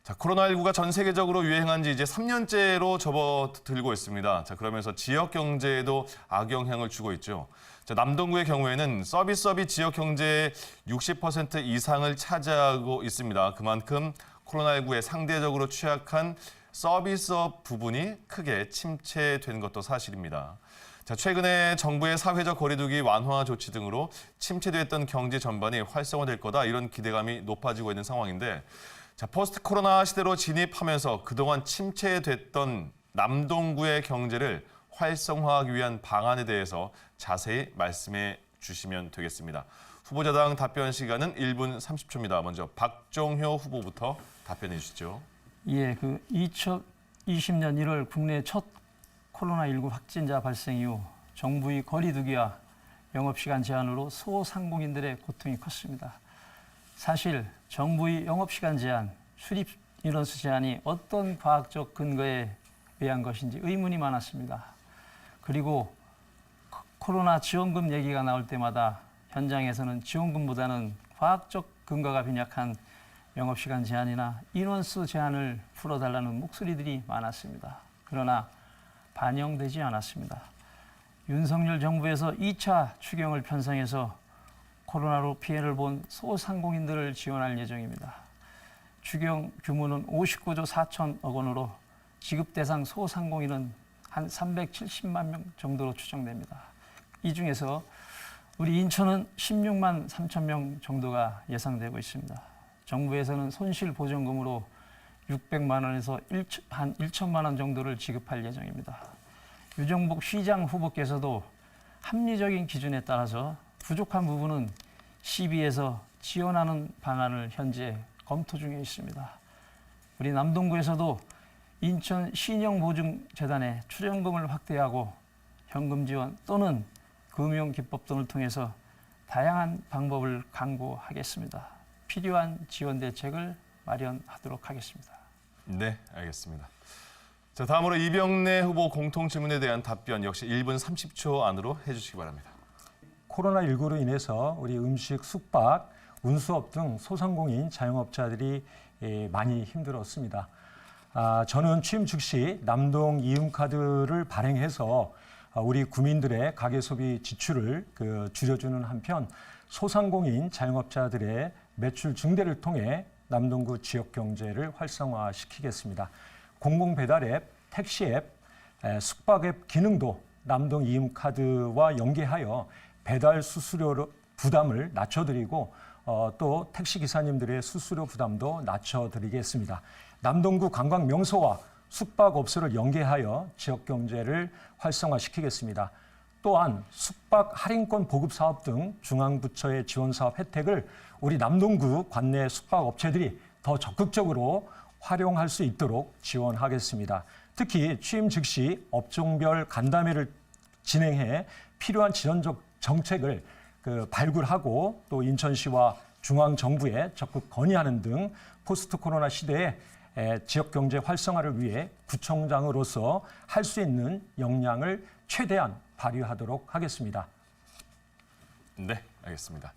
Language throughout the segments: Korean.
자, 코로나19가 전 세계적으로 유행한 지 이제 3년째로 접어들고 있습니다. 자, 그러면서 지역 경제에도 악영향을 주고 있죠. 자, 남동구의 경우에는 서비스업이 지역 경제의 60% 이상을 차지하고 있습니다. 그만큼 코로나19에 상대적으로 취약한 서비스업 부분이 크게 침체된 것도 사실입니다. 자, 최근에 정부의 사회적 거리두기 완화 조치 등으로 침체됐던 경제 전반이 활성화될 거다, 이런 기대감이 높아지고 있는 상황인데, 자, 포스트 코로나 시대로 진입하면서 그동안 침체됐던 남동구의 경제를 활성화하기 위한 방안에 대해서 자세히 말씀해 주시면 되겠습니다. 후보자당 답변 시간은 1분 30초입니다. 먼저 박종효 후보부터 답변해 주시죠. 예, 2020년 1월 국내 첫 코로나19 확진자 발생 이후 정부의 거리두기와 영업시간 제한으로 소상공인들의 고통이 컸습니다. 사실 정부의 영업시간 제한, 출입 인원수 제한이 어떤 과학적 근거에 의한 것인지 의문이 많았습니다. 그리고 코로나 지원금 얘기가 나올 때마다 현장에서는 지원금보다는 과학적 근거가 빈약한 영업시간 제한이나 인원수 제한을 풀어달라는 목소리들이 많았습니다. 그러나 반영되지 않았습니다. 윤석열 정부에서 2차 추경을 편성해서 코로나로 피해를 본 소상공인들을 지원할 예정입니다. 추경 규모는 59조 4천억 원으로 지급 대상 소상공인은 한 370만 명 정도로 추정됩니다. 이 중에서 우리 인천은 16만 3천 명 정도가 예상되고 있습니다. 정부에서는 손실보전금으로 600만 원에서 한 1천만 원 정도를 지급할 예정입니다. 유정복 시장 후보께서도 합리적인 기준에 따라서 부족한 부분은 시비에서 지원하는 방안을 현재 검토 중에 있습니다. 우리 남동구에서도 인천 신용보증재단에 출연금을 확대하고 현금 지원 또는 금융기법 등을 통해서 다양한 방법을 강구하겠습니다. 필요한 지원 대책을 마련하도록 하겠습니다. 네, 알겠습니다. 자, 다음으로 이병래 후보 공통 질문에 대한 답변 역시 1분 30초 안으로 해주시기 바랍니다. 코로나19로 인해서 우리 음식, 숙박, 운수업 등 소상공인 자영업자들이 많이 힘들었습니다. 저는 취임 즉시 남동 이음카드를 발행해서 우리 구민들의 가계소비 지출을 줄여주는 한편 소상공인 자영업자들의 매출 증대를 통해 남동구 지역 경제를 활성화시키겠습니다. 공공배달앱, 택시앱, 숙박앱 기능도 남동 이음카드와 연계하여 배달 수수료 부담을 낮춰드리고 또 택시기사님들의 수수료 부담도 낮춰드리겠습니다. 남동구 관광명소와 숙박업소를 연계하여 지역 경제를 활성화시키겠습니다. 또한 숙박 할인권 보급 사업 등 중앙부처의 지원 사업 혜택을 우리 남동구 관내 숙박업체들이 더 적극적으로 활용할 수 있도록 지원하겠습니다. 특히 취임 즉시 업종별 간담회를 진행해 필요한 지원적 정책을 발굴하고 또 인천시와 중앙정부에 적극 건의하는 등 포스트 코로나 시대에 지역 경제 활성화를 위해 구청장으로서 할 수 있는 역량을 최대한 발휘하도록 하겠습니다. 네, 알겠습니다.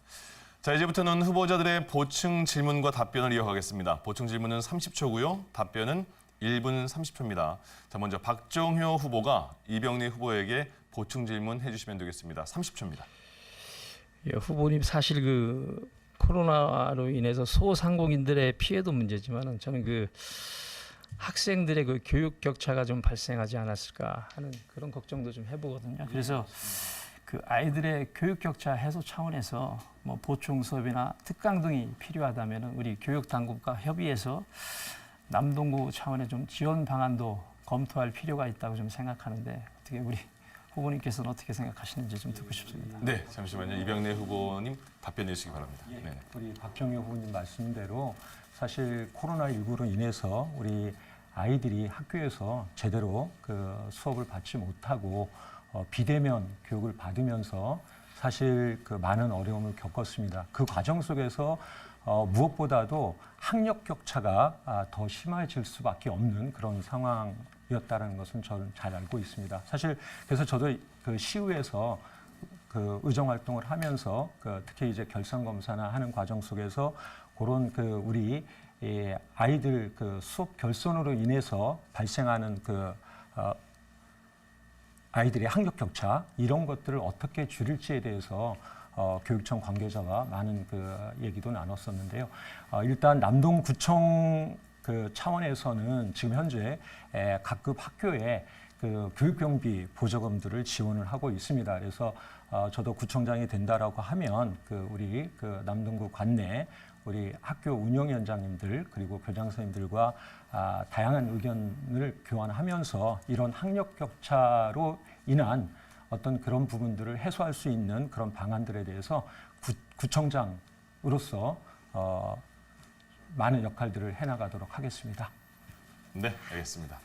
자, 이제부터는 후보자들의 보충 질문과 답변을 이어가겠습니다. 보충 질문은 30초고요. 답변은 1분 30초입니다. 자, 먼저 박종효 후보가 이병래 후보에게 보충 질문 해주시면 되겠습니다. 30초입니다. 예, 후보님 사실 코로나로 인해서 소상공인들의 피해도 문제지만 저는 학생들의 교육 격차가 좀 발생하지 않았을까 하는 그런 걱정도 좀 해보거든요. 그래서 아이들의 교육 격차 해소 차원에서 보충 수업이나 특강 등이 필요하다면 우리 교육 당국과 협의해서 남동구 차원의 좀 지원 방안도 검토할 필요가 있다고 좀 생각하는데 어떻게 우리 후보님께서는 어떻게 생각하시는지 좀 듣고 싶습니다. 네, 잠시만요. 이병래 후보님 답변해 주시기 바랍니다. 네. 우리 박정효 후보님 말씀대로 사실 코로나19로 인해서 우리 아이들이 학교에서 제대로 수업을 받지 못하고 비대면 교육을 받으면서 사실 많은 어려움을 겪었습니다. 그 과정 속에서 무엇보다도 학력 격차가 더 심해질 수밖에 없는 그런 상황이었다는 것은 저는 잘 알고 있습니다. 사실 그래서 저도 시의회에서 의정 활동을 하면서 특히 이제 결선 검사나 하는 과정 속에서 그런 우리 아이들 그 수업 결손으로 인해서 발생하는 아이들의 학력 격차 이런 것들을 어떻게 줄일지에 대해서 교육청 관계자와 많은 얘기도 나눴었는데요. 일단 남동구청 차원에서는 지금 현재 각급 학교에 교육경비 보조금들을 지원을 하고 있습니다. 그래서 저도 구청장이 된다라고 하면 우리 남동구 관내 우리 학교 운영위원장님들 그리고 교장 선생님들과 다양한 의견을 교환하면서 이런 학력 격차로 인한 어떤 그런 부분들을 해소할 수 있는 그런 방안들에 대해서 구청장으로서 많은 역할들을 해나가도록 하겠습니다. 네, 알겠습니다.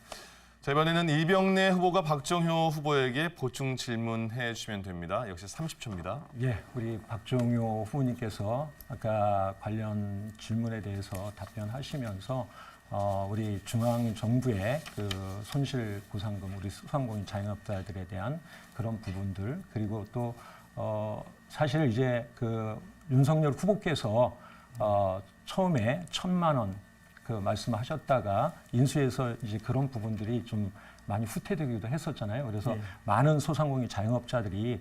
자, 이번에는 이병래 후보가 박정효 후보에게 보충 질문해 주시면 됩니다. 역시 30초입니다. 예, 우리 박정효 후보님께서 아까 관련 질문에 대해서 답변하시면서 우리 중앙 정부의 손실 보상금, 우리 소상공인 자영업자들에 대한 그런 부분들 그리고 또 사실 이제 윤석열 후보께서 처음에 1,000만 원 말씀하셨다가 인수해서 이제 그런 부분들이 좀 많이 후퇴되기도 했었잖아요. 그래서 많은 소상공인 자영업자들이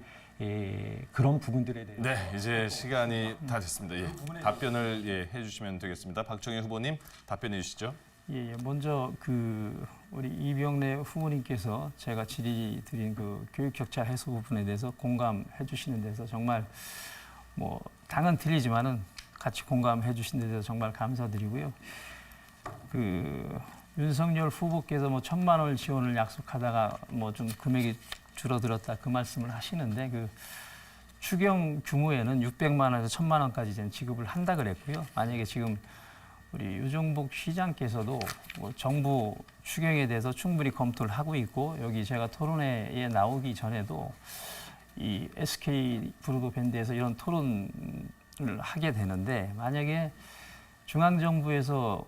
그런 부분들에 대해서 네, 이제 시간이 다 됐습니다. 답변을 해주시면 되겠습니다. 박정희 후보님 답변해 주시죠. 예, 먼저 우리 이병래 후보님께서 제가 질의드린 교육 격차 해소 부분에 대해서 공감해 주시는 데서 정말 뭐 당은 틀리지만은 같이 공감해 주신 데 대해서 정말 감사드리고요. 윤석열 후보께서 1,000만 원 지원을 약속하다가 좀 금액이 줄어들었다 그 말씀을 하시는데 추경 규모에는 600만 원에서 1,000만 원까지 이제 지급을 한다 그랬고요. 만약에 지금 우리 유정복 시장께서도 정부 추경에 대해서 충분히 검토를 하고 있고 여기 제가 토론회에 나오기 전에도 이 SK 브로드밴드에서 이런 토론을 하게 되는데 만약에 중앙정부에서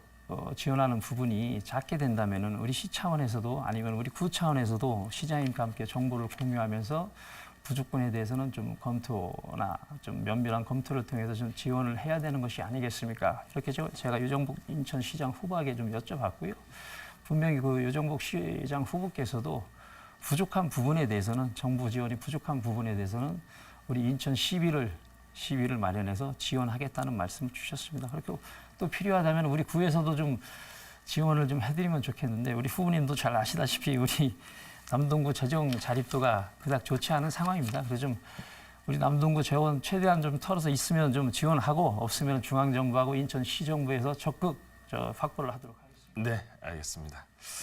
지원하는 부분이 작게 된다면은 우리 시 차원에서도 아니면 우리 구 차원에서도 시장님과 함께 정보를 공유하면서 부족분에 대해서는 좀 검토나 좀 면밀한 검토를 통해서 좀 지원을 해야 되는 것이 아니겠습니까? 이렇게 제가 유정복 인천시장 후보에게 좀 여쭤봤고요. 분명히 유정복 시장 후보께서도 부족한 부분에 대해서는 정부 지원이 부족한 부분에 대해서는 우리 인천 시비를 마련해서 지원하겠다는 말씀을 주셨습니다. 그렇게 또 필요하다면 우리 구에서도 좀 지원을 좀 해드리면 좋겠는데 우리 후보님도 잘 아시다시피 우리 남동구 재정 자립도가 그닥 좋지 않은 상황입니다. 그래서 좀 우리 남동구 재원 최대한 좀 털어서 있으면 좀 지원하고 없으면 중앙정부하고 인천시정부에서 적극 확보를 하도록 하겠습니다. 네, 알겠습니다.